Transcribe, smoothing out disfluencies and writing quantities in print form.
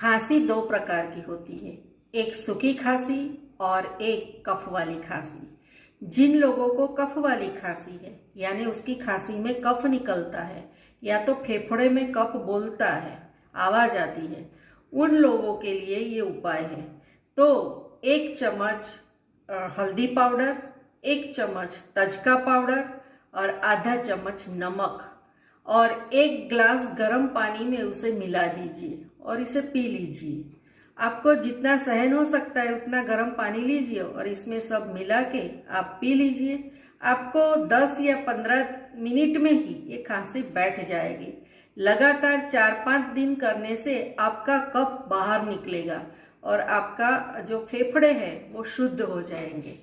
खांसी दो प्रकार की होती है, एक सूखी खांसी और एक कफ वाली खांसी। जिन लोगों को कफ वाली खांसी है, यानी उसकी खांसी में कफ निकलता है या तो फेफड़े में कफ बोलता है, आवाज आती है, उन लोगों के लिए ये उपाय है। तो 1 चम्मच हल्दी पाउडर, 1 चम्मच तज का पाउडर और आधा चम्मच नमक और 1 ग्लास गर्म पानी में उसे मिला दीजिए और इसे पी लीजिए। आपको जितना सहन हो सकता है उतना गर्म पानी लीजिए और इसमें सब मिला के आप पी लीजिए। आपको 10 या 15 मिनट में ही ये खांसी बैठ जाएगी। लगातार 4-5 दिन करने से आपका कफ बाहर निकलेगा और आपका जो फेफड़े हैं वो शुद्ध हो जाएंगे।